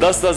10-10,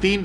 3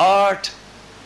8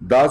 10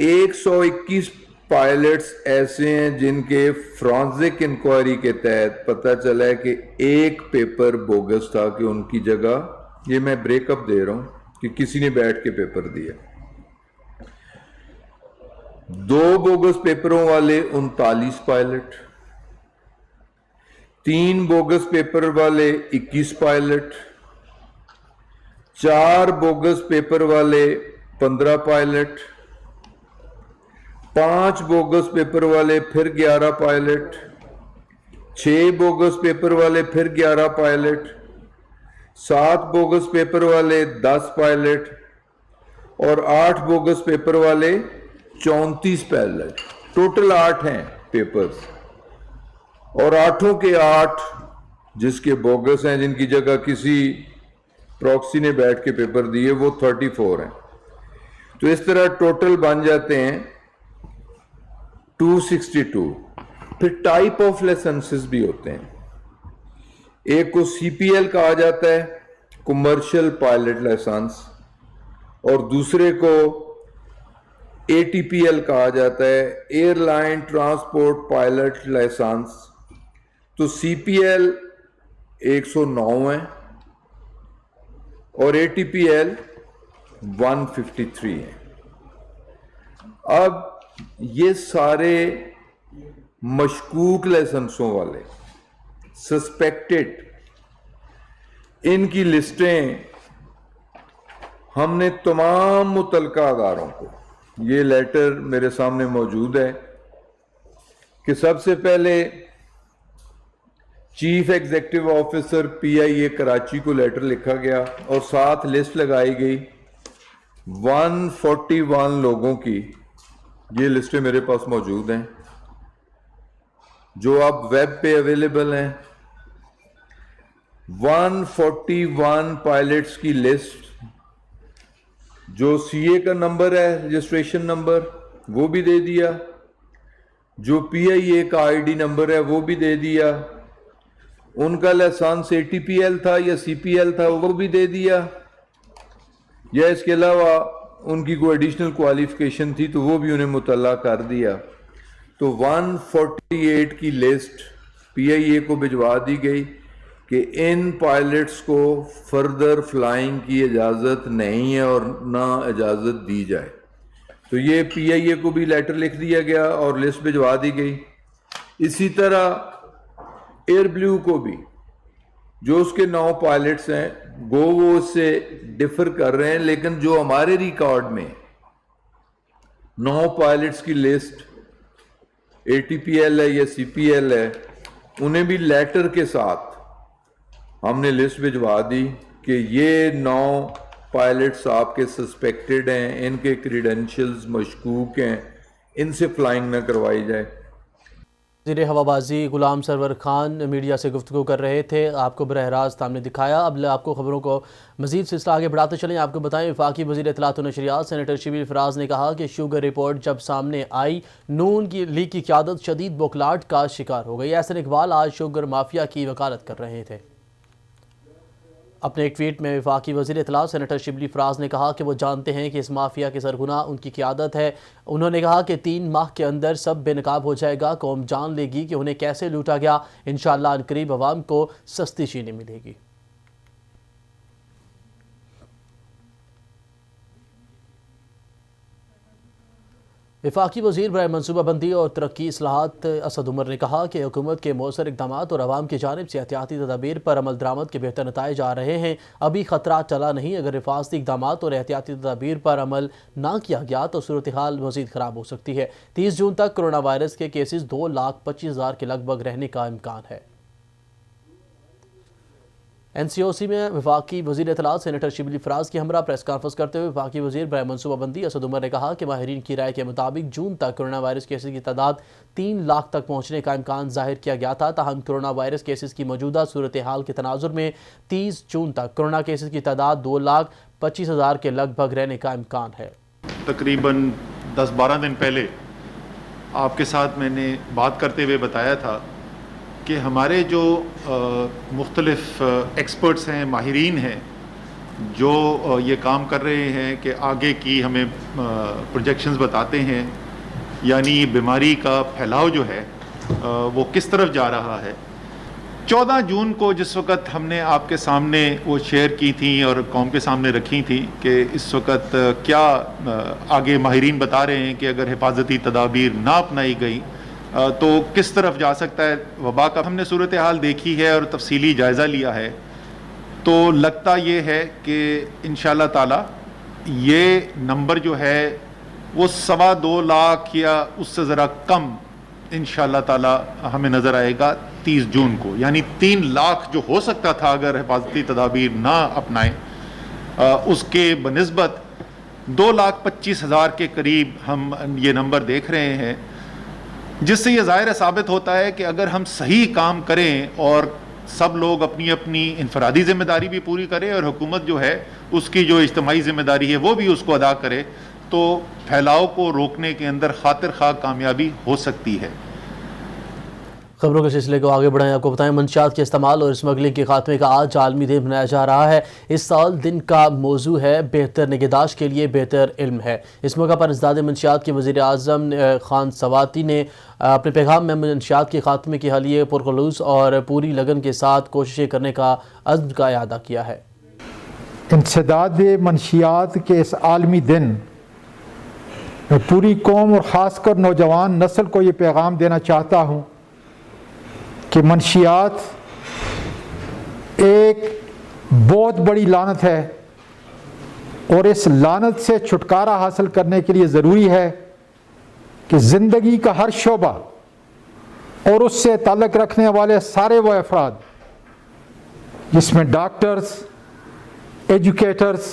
121 pilots ایسے ہیں جن کے فرانزک انکوائری کے تحت پتہ چلا ہے کہ ایک پیپر بوگس تھا کہ ان کی جگہ، یہ میں بریک اپ دے رہا ہوں کہ کسی نے بیٹھ کے پیپر دیا. 2 بوگس پیپروں والے 39 پائلٹ، 3 بوگس پیپر والے 21 پائلٹ، 4 بوگس پیپر والے 15 پائلٹ، 5 بوگس پیپر والے پھر 11 پائلٹ، 6 بوگس پیپر والے پھر 11 پائلٹ، 7 بوگس پیپر والے 10 پائلٹ اور 8 بوگس پیپر والے 34 پائلٹ. ٹوٹل 8 ہیں پیپرز، اور 8 کے 8 جس کے بوگس ہیں، جن کی جگہ کسی پروکسی نے بیٹھ کے پیپر دیے، وہ 34 ہیں. تو اس طرح ٹوٹل بن جاتے ہیں 262. پھر ٹائپ آف لائسنسز بھی ہوتے ہیں. ایک کو سی پی ایل کہا جاتا ہے، کمرشل پائلٹ لائسنس، اور دوسرے کو اے ٹی پی ایل کہا جاتا ہے، airline transport pilot licence. تو سی پی ایل 109 ہے اور اے ٹی پی ایل 153 ہے. اب یہ سارے مشکوک لائسنسوں والے، سسپیکٹڈ، ان کی لسٹیں ہم نے تمام متعلقہ اداروں کو، یہ لیٹر میرے سامنے موجود ہے، کہ سب سے پہلے چیف ایگزیکٹو آفیسر پی آئی اے کراچی کو لیٹر لکھا گیا اور ساتھ لسٹ لگائی گئی 141 لوگوں کی. یہ لسٹیں میرے پاس موجود ہیں جو اب ویب پہ اویلیبل ہیں. 141 پائلٹس کی لسٹ، جو سی اے کا نمبر ہے، رجسٹریشن نمبر، وہ بھی دے دیا، جو پی آئی اے کا آئی ڈی نمبر ہے وہ بھی دے دیا، ان کا licence A T P L تھا یا سی پی ایل تھا وہ بھی دے دیا، یا اس کے علاوہ ان کی کوئی ایڈیشنل کوالیفیکیشن تھی تو وہ بھی انہیں مطلع کر دیا. تو 148 کی لسٹ پی آئی اے کو بھجوا دی گئی کہ ان پائلٹس کو فردر فلائنگ کی اجازت نہیں ہے اور نہ اجازت دی جائے. تو یہ پی آئی اے کو بھی لیٹر لکھ دیا گیا اور لسٹ بھجوا دی گئی. اسی طرح ایئر بلیو کو بھی، جو اس کے 9 پائلٹس ہیں، گو وہ اس سے ڈفر کر رہے ہیں، لیکن جو ہمارے ریکارڈ میں 9 پائلٹس کی لسٹ اے ٹی پی ایل ہے یا سی پی ایل ہے، انہیں بھی لیٹر کے ساتھ ہم نے لسٹ بھجوا دی کہ یہ 9 پائلٹس آپ کے سسپیکٹڈ ہیں، ان کے کریڈینشلز مشکوک ہیں، ان سے فلائنگ نہ کروائی جائے. وزیر ہوابازی غلام سرور خان میڈیا سے گفتگو کر رہے تھے، آپ کو براہ راست ہم نے دکھایا. اب آپ کو خبروں کو مزید سلسلہ آگے بڑھاتے چلیں. آپ کو بتائیں، وفاقی وزیر اطلاعات و نشریات سینیٹر شبیر فراز نے کہا کہ شوگر رپورٹ جب سامنے آئی، نون لیگ کی قیادت شدید بوکھلاہٹ کا شکار ہو گئی. احسن اقبال آج شوگر مافیا کی وکالت کر رہے تھے. اپنے ایک ٹویٹ میں وفاقی وزیر اطلاعات سینیٹر شبلی فراز نے کہا کہ وہ جانتے ہیں کہ اس مافیا کے سرغنہ ان کی قیادت ہے. انہوں نے کہا کہ 3 ماہ کے اندر سب بے نقاب ہو جائے گا، قوم جان لے گی کہ انہیں کیسے لوٹا گیا. انشاءاللہ عنقریب عوام کو سستی چینی ملے گی. وفاقی وزیر برائے منصوبہ بندی اور ترقی اصلاحات اسد عمر نے کہا کہ حکومت کے مؤثر اقدامات اور عوام کی جانب سے احتیاطی تدابیر پر عمل درآمد کے بہتر نتائج آ رہے ہیں. ابھی خطرہ ٹلا نہیں. اگر حفاظتی اقدامات اور احتیاطی تدابیر پر عمل نہ کیا گیا تو صورتحال مزید خراب ہو سکتی ہے. 30 جون تک کرونا وائرس کے کیسز 2,25,000 کے لگ بھگ رہنے کا امکان ہے. این سی او سی میں وفاقی وزیر اطلاعات سینیٹر شبلی فراز کی ہمراہ پریس کانفرنس کرتے ہوئے وفاقی وزیر برائے منصوبہ بندی اسد عمر نے کہا کہ ماہرین کی رائے کے مطابق جون تک کرونا وائرس کیسز کی تعداد 3 لاکھ تک پہنچنے کا امکان ظاہر کیا گیا تھا. تاہم کرونا وائرس کیسز کی موجودہ صورتحال کے تناظر میں 30 جون تک کرونا کیسز کی تعداد 2,25,000 کے لگ بھگ رہنے کا امکان ہے. تقریباً 10-12 دن پہلے آپ کے ساتھ میں نے بات کرتے ہوئے بتایا تھا کہ ہمارے جو مختلف ایکسپرٹس ہیں، ماہرین ہیں، جو یہ کام کر رہے ہیں کہ آگے کی ہمیں پروجیکشنز بتاتے ہیں، یعنی بیماری کا پھیلاؤ جو ہے وہ کس طرف جا رہا ہے۔ 14 جون کو جس وقت ہم نے آپ کے سامنے وہ شیئر کی تھیں اور قوم کے سامنے رکھی تھیں کہ اس وقت کیا آگے ماہرین بتا رہے ہیں کہ اگر حفاظتی تدابیر نہ اپنائی گئی تو کس طرف جا سکتا ہے وبا کا، ہم نے صورتحال دیکھی ہے اور تفصیلی جائزہ لیا ہے، تو لگتا یہ ہے کہ انشاءاللہ تعالی یہ نمبر جو ہے وہ 2.25 لاکھ یا اس سے ذرا کم انشاءاللہ تعالی ہمیں نظر آئے گا 30 جون کو، یعنی 3 لاکھ جو ہو سکتا تھا اگر حفاظتی تدابیر نہ اپنائیں، اس کے بنسبت 2,25,000 کے قریب ہم یہ نمبر دیکھ رہے ہیں، جس سے یہ ظاہر ثابت ہوتا ہے کہ اگر ہم صحیح کام کریں اور سب لوگ اپنی اپنی انفرادی ذمہ داری بھی پوری کریں اور حکومت جو ہے اس کی جو اجتماعی ذمہ داری ہے وہ بھی اس کو ادا کرے، تو پھیلاؤ کو روکنے کے اندر خاطر خواہ کامیابی ہو سکتی ہے۔ خبروں کے سلسلے کو آگے بڑھائیں، آپ کو بتائیں منشیات کے استعمال اور اسمگلنگ کے خاتمے کا آج عالمی دن منایا جا رہا ہے۔ اس سال دن کا موضوع ہے بہتر نگہداشت کے لیے بہتر علم ہے۔ اس موقع پر انسداد منشیات کے وزیر اعظم خان سواتی نے اپنے پیغام میں منشیات کے خاتمے کے حلیے پرخلوص اور پوری لگن کے ساتھ کوششیں کرنے کا عزم کا اعادہ کیا ہے۔ انسداد منشیات کے اس عالمی دن میں پوری قوم اور خاص کر نوجوان نسل کو یہ پیغام دینا چاہتا ہوں کہ منشیات ایک بہت بڑی لعنت ہے اور اس لعنت سے چھٹکارا حاصل کرنے کے لیے ضروری ہے کہ زندگی کا ہر شعبہ اور اس سے تعلق رکھنے والے سارے وہ افراد جس میں ڈاکٹرز، ایجوکیٹرز،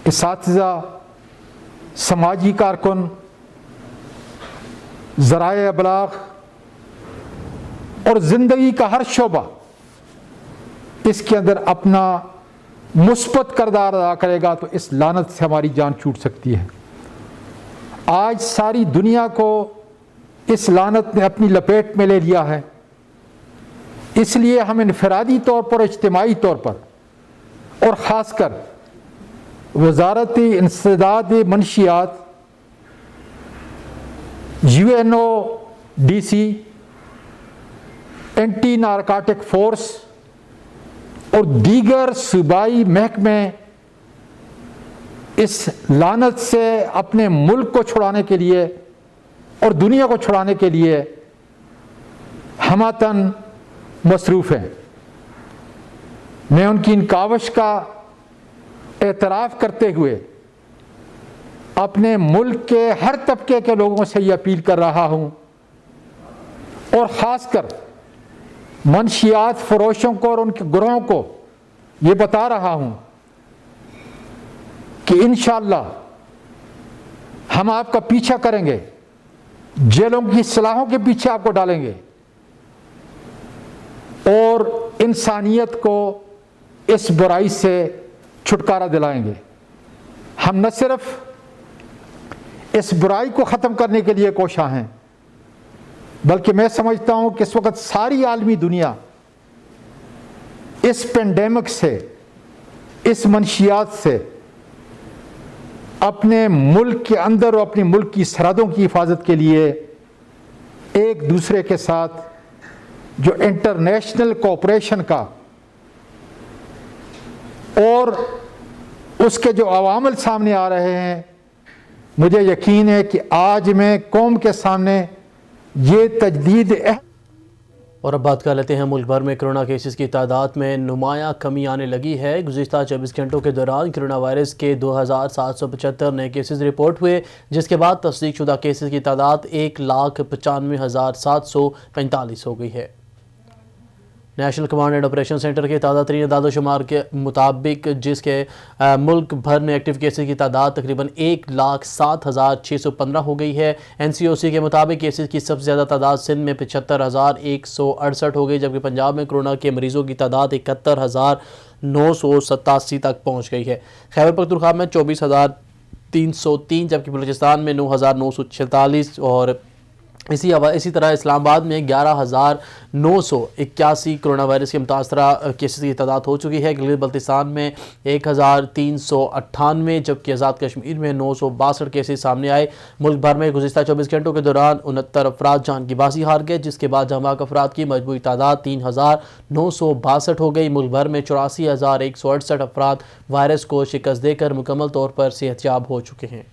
اساتذہ، سماجی کارکن، ذرائع ابلاغ اور زندگی کا ہر شعبہ اس کے اندر اپنا مثبت کردار ادا کرے گا تو اس لعنت سے ہماری جان چھوٹ سکتی ہے۔ آج ساری دنیا کو اس لعنت نے اپنی لپیٹ میں لے لیا ہے، اس لیے ہم انفرادی طور پر، اجتماعی طور پر اور خاص کر وزارت انسداد منشیات، UNODC، اینٹی نارکوٹک فورس اور دیگر صوبائی محکمے اس لعنت سے اپنے ملک کو چھڑانے کے لیے اور دنیا کو چھڑانے کے لیے ہماتن مصروف ہیں۔ میں ان کی ان کاوش کا اعتراف کرتے ہوئے اپنے ملک کے ہر طبقے کے لوگوں سے یہ اپیل کر رہا ہوں اور خاص کر منشیات فروشوں کو اور ان کے گروہوں کو یہ بتا رہا ہوں کہ انشاءاللہ ہم آپ کا پیچھا کریں گے، جیلوں کی سلاحوں کے پیچھے آپ کو ڈالیں گے اور انسانیت کو اس برائی سے چھٹکارا دلائیں گے۔ ہم نہ صرف اس برائی کو ختم کرنے کے لیے کوشاں ہیں، بلکہ میں سمجھتا ہوں کہ اس وقت ساری عالمی دنیا اس پینڈیمک سے، اس منشیات سے اپنے ملک کے اندر اور اپنی ملک کی سرحدوں کی حفاظت کے لیے ایک دوسرے کے ساتھ جو انٹرنیشنل کوآپریشن کا اور اس کے جو عوامل سامنے آ رہے ہیں، مجھے یقین ہے کہ آج میں قوم کے سامنے یہ تجدید اور اب بات کر لیتے ہیں ملک بھر میں کرونا کیسز کی تعداد میں نمایاں کمی آنے لگی ہے۔ گزشتہ 24 گھنٹوں کے دوران کرونا وائرس کے 2775 نئے کیسز رپورٹ ہوئے، جس کے بعد تصدیق شدہ کیسز کی تعداد 1,95,745 ہو گئی ہے۔ National command and operation centre کے تازہ ترین اعداد و شمار کے مطابق جس کے ملک بھر میں ایکٹیو کیسز کی تعداد تقریباً 1,07,615 ہو گئی ہے۔ NCOC کے مطابق کیسز کی سب سے زیادہ تعداد سندھ میں 75,168 ہو گئی، جبکہ پنجاب میں کرونا کے مریضوں کی تعداد 71,987 تک پہنچ گئی ہے۔ خیبر پختونخوا میں 24,303، جبکہ بلوچستان میں 9,946 اور اسی طرح اسلام آباد میں 11,981 کرونا وائرس کے متاثرہ کیسز کی تعداد ہو چکی ہے۔ گلگت بلتستان میں 1,398 جبکہ آزاد کشمیر میں 962 کیسز سامنے آئے۔ ملک بھر میں گزشتہ 24 گھنٹوں کے دوران 69 افراد جان کی بازی ہار گئے، جس کے بعد جاں بحق افراد کی مجموعی تعداد 3,962 ہو گئی۔ ملک بھر میں 84,168 افراد وائرس کو شکست دے کر مکمل طور پر صحت یاب ہو چکے ہیں۔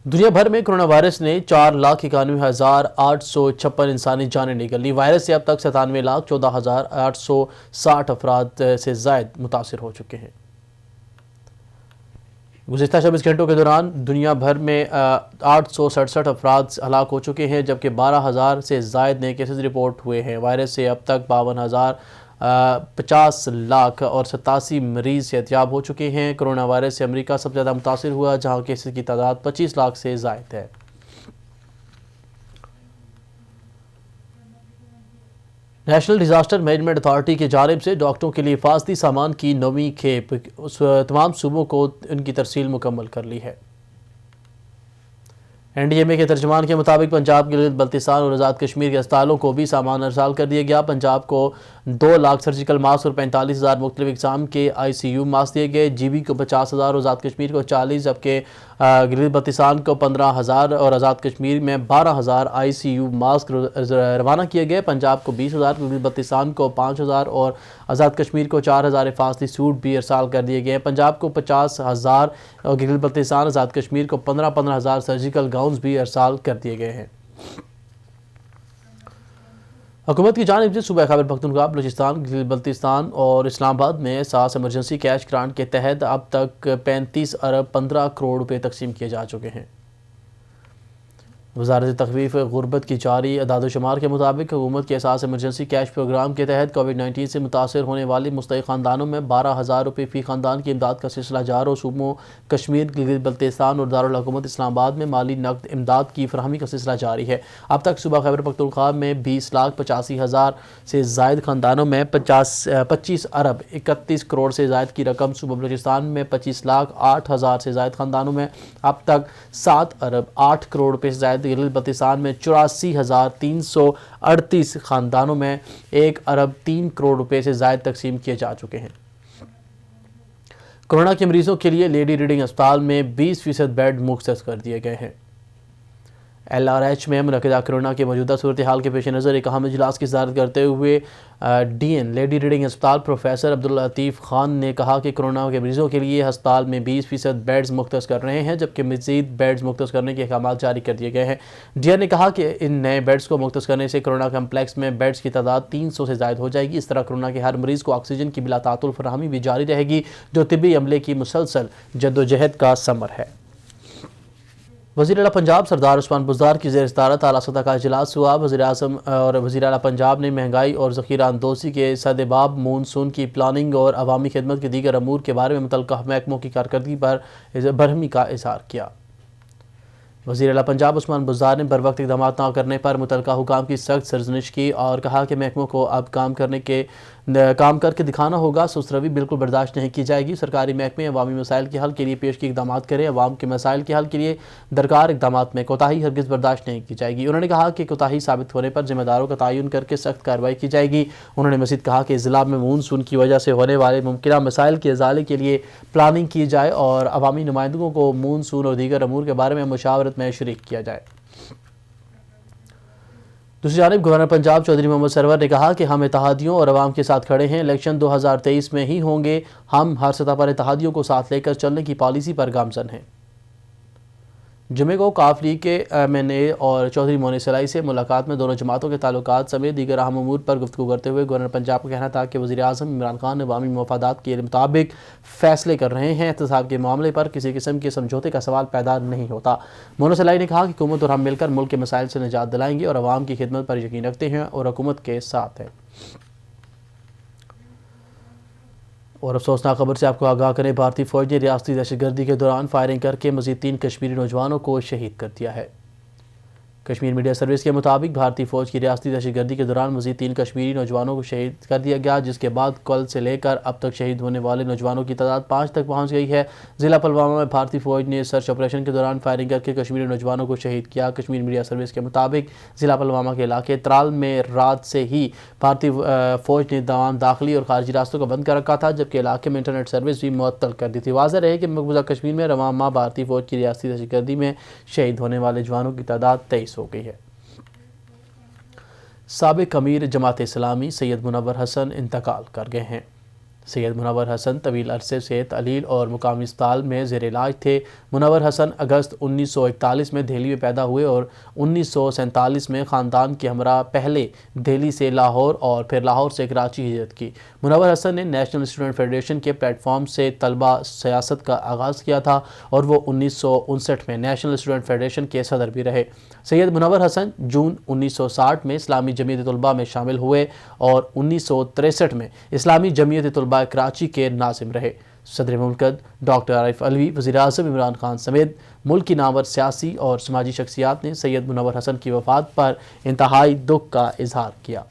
دنیا بھر میں کرونا وائرس نے 4,91,856 انسانی جانیں نکل لی۔ وائرس سے اب تک 97,14,860 افراد سے زائد متاثر ہو چکے ہیں۔ گزشتہ 24 گھنٹوں کے دوران دنیا بھر میں 867 افراد ہلاک ہو چکے ہیں، جبکہ 12,000 سے زائد نئے کیسز رپورٹ ہوئے ہیں۔ وائرس سے اب تک 52,50,87 مریض صحتیاب ہو چکے ہیں۔ کرونا وائرس سے امریکہ سب سے زیادہ متاثر ہوا، جہاں کیسز کی تعداد 25 لاکھ سے زائد ہے۔ نیشنل ڈیزاسٹر مینجمنٹ اتھارٹی کی جانب سے ڈاکٹروں کے لیے حفاظتی سامان کی 9ویں کھیپ تمام صوبوں کو ان کی ترسیل مکمل کر لی ہے۔ این ڈی ایم اے کے ترجمان کے مطابق پنجاب، گلگت بلتستان اور آزاد کشمیر کے اسپتالوں کو بھی سامان ارسال کر دیا گیا۔ پنجاب کو 2 لاکھ سرجیکل ماسک اور 45,000 مختلف اقسام کے ICU ماسک دیے گئے۔ جی بی کو 50,000 اور آزاد کشمیر کو 40، جبکہ گلگت بلتستان کو 15,000 اور آزاد کشمیر میں 12,000 ICU ماسک روانہ کیے گئے۔ پنجاب کو 20,000، گلگت بلتستان کو 5,000 اور آزاد کشمیر کو 4,000 حفاظتی سوٹ بھی ارسال کر دیے گئے ہیں۔ پنجاب کو 50,000 اور گلگت بلتستان، آزاد کشمیر کو 15,000 سرجیکل گاؤنز بھی ارسال کر دیے گئے ہیں۔ حکومت کی جانب سے صوبہ خیبر پختونخوا، بلوچستان، گلگت بلتستان اور اسلام آباد میں ساس ایمرجنسی کیش گرانٹ کے تحت اب تک 35 ارب 15 کروڑ روپے تقسیم کیے جا چکے ہیں۔ وزارت تخفیف غربت کی جاری اعداد و شمار کے مطابق حکومت کے اساس ایمرجنسی کیش پروگرام کے تحت کووڈ-19 سے متاثر ہونے والے مستحق خاندانوں میں 12,000 روپے فی خاندان کی امداد کا سلسلہ جاری اور صوبوں کشمیر، گلگت بلتستان اور دارالحکومت اسلام آباد میں مالی نقد امداد کی فراہمی کا سلسلہ جاری ہے۔ اب تک صوبہ خیبر پختونخوا میں 20,85,000 سے زائد خاندانوں میں 25 ارب 31 کروڑ سے زائد کی رقم، صوبہ بلوچستان میں 25,08,000 سے زائد خاندانوں میں اب تک 7 ارب 8 کروڑ روپے سے زائد، گلگت بلتستان میں 84,338 خاندانوں میں 1 ارب 3 کروڑ روپے سے زائد تقسیم کیے جا چکے ہیں۔ کورونا کے مریضوں کے لیے لیڈی ریڈنگ اسپتال میں 20% بیڈ مختص کر دیے گئے ہیں۔ LRH میں منعقدہ کورونا کے موجودہ صورتحال کے پیش نظر ایک اہم اجلاس کی صدارت کرتے ہوئے DN لیڈی ریڈنگ اسپتال پروفیسر عبداللطیف خان نے کہا کہ کورونا کے مریضوں کے لیے ہسپتال میں 20% بیڈز مختص کر رہے ہیں، جبکہ مزید بیڈز مختص کرنے کے احکامات جاری کر دیے گئے ہیں۔ DN نے کہا کہ ان نئے بیڈز کو مختص کرنے سے کورونا کمپلیکس میں بیڈز کی تعداد 300 سے زائد ہو جائے گی۔ اس طرح کورونا کے ہر مریض کو آکسیجن کی بلا تعطل فراہمی بھی جاری رہے گی، جو طبی عملے کی مسلسل جدوجہد کا ثمر ہے۔ وزیر اعلیٰ پنجاب سردار عثمان بزدار کی زیر صدارت اعلیٰ سطح کا اجلاس ہوا۔ وزیر اعظم اور وزیر اعلیٰ پنجاب نے مہنگائی اور ذخیرہ اندوزی کے سدباب، مونسون کی پلاننگ اور عوامی خدمت کے دیگر امور کے بارے میں متعلقہ محکموں کی کارکردگی پر برہمی کا اظہار کیا۔ وزیر اعلیٰ پنجاب عثمان بزدار نے بروقت اقدامات نہ کرنے پر متعلقہ حکام کی سخت سرزنش کی اور کہا کہ محکموں کو اب کام کر کے دکھانا ہوگا۔ سست روی بالکل برداشت نہیں کی جائے گی۔ سرکاری محکمے عوامی مسائل کے حل کے لیے پیشگی اقدامات کریں، عوام کے مسائل کے حل کے لیے درکار اقدامات میں کوتاہی ہرگز برداشت نہیں کی جائے گی۔ انہوں نے کہا کہ کوتاہی ثابت ہونے پر ذمہ داروں کا تعین کر کے سخت کارروائی کی جائے گی۔ انہوں نے مزید کہا کہ ضلع میں مونسون کی وجہ سے ہونے والے ممکنہ مسائل کے ازالے کے لیے پلاننگ کی جائے اور عوامی نمائندگوں کو مونسون اور دیگر امور کے بارے میں مشاورت میں شریک کیا جائے۔ دوسری جانب گورنر پنجاب چودھری محمد سرور نے کہا کہ ہم اتحادیوں اور عوام کے ساتھ کھڑے ہیں، الیکشن 2023 میں ہی ہوں گے، ہم ہر سطح پر اتحادیوں کو ساتھ لے کر چلنے کی پالیسی پر گامزن ہیں۔ جمعے کو کاف لیگ کے MNA اور چودھری مونے سلائی سے ملاقات میں دونوں جماعتوں کے تعلقات سمیت دیگر اہم امور پر گفتگو کرتے ہوئے گورنر پنجاب کا کہنا تھا کہ وزیر اعظم عمران خان عوامی مفادات کے مطابق فیصلے کر رہے ہیں، احتساب کے معاملے پر کسی قسم کے سمجھوتے کا سوال پیدا نہیں ہوتا۔ مونے سلائی نے کہا کہ حکومت اور ہم مل کر ملک کے مسائل سے نجات دلائیں گے اور عوام کی خدمت پر یقین رکھتے ہیں اور حکومت کے ساتھ ہیں۔ اور افسوسناک خبر سے آپ کو آگاہ کریں، بھارتی فوج نے ریاستی دہشت گردی کے دوران فائرنگ کر کے مزید 3 کشمیری نوجوانوں کو شہید کر دیا ہے۔ کشمیر میڈیا سروس کے مطابق بھارتی فوج کی ریاستی دہشت گردی کے دوران مزید 3 کشمیری نوجوانوں کو شہید کر دیا گیا، جس کے بعد کل سے لے کر اب تک شہید ہونے والے نوجوانوں کی تعداد 5 تک پہنچ گئی ہے۔ ضلع پلوامہ میں بھارتی فوج نے سرچ آپریشن کے دوران فائرنگ کر کے کشمیری نوجوانوں کو شہید کیا۔ کشمیر میڈیا سروس کے مطابق ضلع پلوامہ کے علاقے ترال میں رات سے ہی بھارتی فوج نے تمام داخلی اور خارجی راستوں کو بند کر رکھا تھا، جبکہ علاقے میں انٹرنیٹ سروس بھی معطل کر دی تھی۔ واضح رہے کہ مقبوضہ کشمیر میں رواں ماہ بھارتی فوج کی ریاستی دہشت گردی میں شہید ہونے والے جوانوں کی تعداد 23 ہو گئی ہے۔ سابق امیر جماعت اسلامی سید منور حسن انتقال کر گئے ہیں۔ سید منور حسن طویل عرصے سے تعلیل اور مقامی اسپتال میں زیر علاج تھے۔ منور حسن اگست 1941 میں دہلی میں پیدا ہوئے اور 1947 میں خاندان کے ہمراہ پہلے دہلی سے لاہور اور پھر لاہور سے کراچی ہجرت کی۔ منور حسن نے نیشنل اسٹوڈنٹ فیڈریشن کے پلیٹ فارم سے طلبہ سیاست کا آغاز کیا تھا اور وہ 1959 میں نیشنل اسٹوڈنٹ فیڈریشن کے صدر بھی رہے۔ سید منور حسن جون 1960 میں اسلامی جمعیت طلبہ میں شامل ہوئے اور 1963 میں اسلامی جمعیت طلبہ کراچی کے ناظم رہے۔ صدر مملکت ڈاکٹر عارف علوی، وزیر اعظم عمران خان سمیت ملک کی نامور سیاسی اور سماجی شخصیات نے سید منور حسن کی وفات پر انتہائی دکھ کا اظہار کیا۔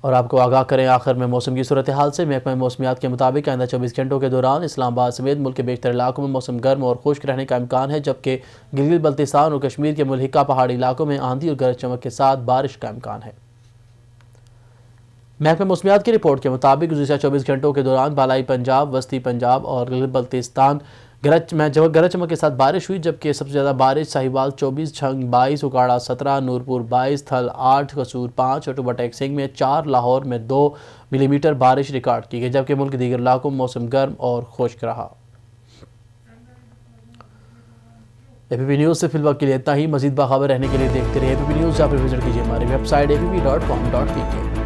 اور آپ کو آگاہ کریں آخر میں موسم کی صورتحال سے۔ محکمہ موسمیات کے مطابق آئندہ 24 گھنٹوں کے دوران اسلام آباد سمیت ملک کے بیشتر علاقوں میں موسم گرم اور خشک رہنے کا امکان ہے، جبکہ گلگت بلتستان اور کشمیر کے ملحقہ پہاڑی علاقوں میں آندھی اور گرج چمک کے ساتھ بارش کا امکان ہے۔ محکمہ موسمیات کی رپورٹ کے مطابق گزشتہ 24 گھنٹوں کے دوران بالائی پنجاب، وسطی پنجاب اور گلگت بلتستان گرج چمک کے ساتھ بارش ہوئی، جبکہ سب سے زیادہ بارش ساہیوال 24، جھنگ 22، اکاڑا 17، نورپور 22، تھل 8، قصور 5 اور ٹوبا ٹیک سنگھ میں 4، لاہور میں 2 ملی میٹر بارش ریکارڈ کی گئی، جبکہ ملک کے دیگر علاقوں میں موسم گرم اور خشک رہا۔ APP نیوز سے فی الوقت کے لیے اتنا ہی۔ مزید باخبر رہنے کے لیے دیکھتے رہیے APP نیوز یا پھر وزٹ کیجیے ہماری ویب سائٹ app.com.pk۔